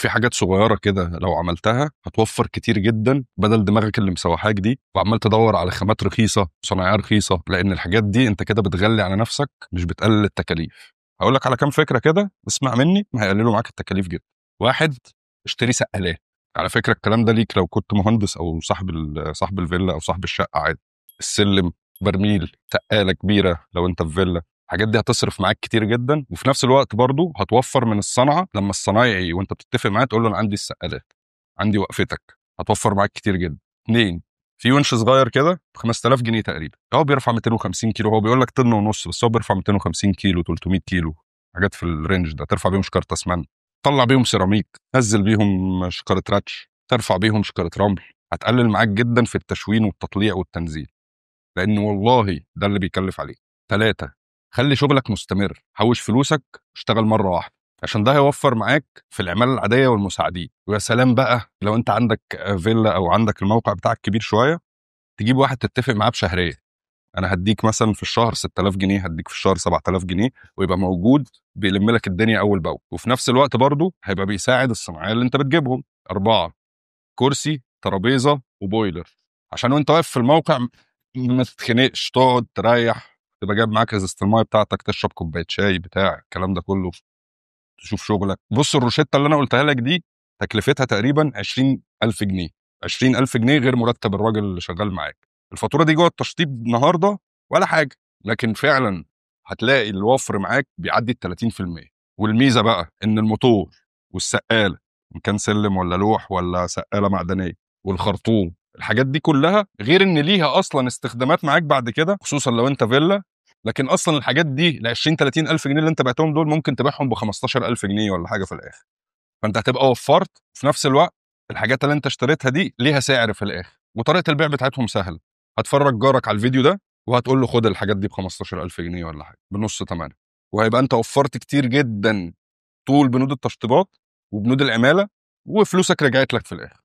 في حاجات صغيره كده لو عملتها هتوفر كتير جدا، بدل دماغك اللي مسوحاك دي وعمال تدور على خامات رخيصه صناعيه رخيصه، لان الحاجات دي انت كده بتغلي على نفسك مش بتقلل التكاليف. هقول لك على كام فكره كده اسمع مني هيقللوا معاك التكاليف جدا. واحد، اشتري سقالات. على فكره الكلام ده ليك لو كنت مهندس او صاحب الفيلا او صاحب الشقه عادي. السلم، برميل، سقاله كبيره لو انت في فيلا. الحاجات دي هتصرف معاك كتير جدا، وفي نفس الوقت برضو هتوفر من الصنعه لما الصنايعي وانت بتتفق معاه تقول له انا عندي السقالات، عندي وقفتك، هتوفر معاك كتير جدا. اتنين، في ونش صغير كده ب 5000 جنيه تقريبا، هو بيرفع 250 كيلو، هو بيقول لك طن ونص بس هو بيرفع 250 كيلو 300 كيلو، حاجات في الرينج ده. ترفع بيهم شكاره اسمنت، طلع بيهم سيراميك، تنزل بيهم شكاره راتش، ترفع بيهم شكاره رمل. هتقلل معاك جدا في التشوين والتطليع والتنزيل، لان والله ده اللي بيكلف عليك. ثلاثة، خلي شغلك مستمر، حوش فلوسك، اشتغل مرة واحدة، عشان ده هيوفر معاك في العمالة العادية والمساعدين. ويا سلام بقى لو انت عندك فيلا او عندك الموقع بتاعك كبير شوية، تجيب واحد تتفق معاه بشهرية. انا هديك مثلا في الشهر 6000 جنيه، هديك في الشهر 7000 جنيه، ويبقى موجود بيلم لك الدنيا اول باول، وفي نفس الوقت برضه هيبقى بيساعد الصناعيه اللي انت بتجيبهم. اربعه، كرسي، ترابيزه وبويلر، عشان وانت واقف في الموقع ما تتخنقش، تقعد تريح، تبقى جايب معاك ازازه المايه بتاعتك، تشرب كوبايه شاي بتاع الكلام ده كله، تشوف شغلك. بص الروشته اللي انا قلتها لك دي تكلفتها تقريبا 20000 جنيه، 20000 جنيه غير مرتب الراجل اللي شغال معاك. الفاتوره دي جوه التشطيب النهارده ولا حاجه، لكن فعلا هتلاقي الوفر معاك بيعدي ال 30%. والميزه بقى ان الموتور والسقاله، ان كان سلم ولا لوح ولا سقاله معدنيه، والخرطوم، الحاجات دي كلها غير ان ليها اصلا استخدامات معاك بعد كده، خصوصا لو انت فيلا. لكن اصلا الحاجات دي ال 20 30 الف جنيه اللي انت بعتهم دول ممكن تبيعهم ب 15000 جنيه ولا حاجه في الاخر. فانت هتبقى وفرت في نفس الوقت. الحاجات اللي انت اشتريتها دي ليها سعر في الاخر، وطريقه البيع بتاعتهم سهله. هتفرج جارك على الفيديو ده وهتقول له خد الحاجات دي ب 15000 جنيه ولا حاجه بنص ثمنها، وهيبقى انت وفرت كتير جدا طول بنود التشطيبات وبنود العماله، وفلوسك رجعت لك في الاخر.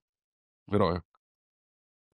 ايه رايك؟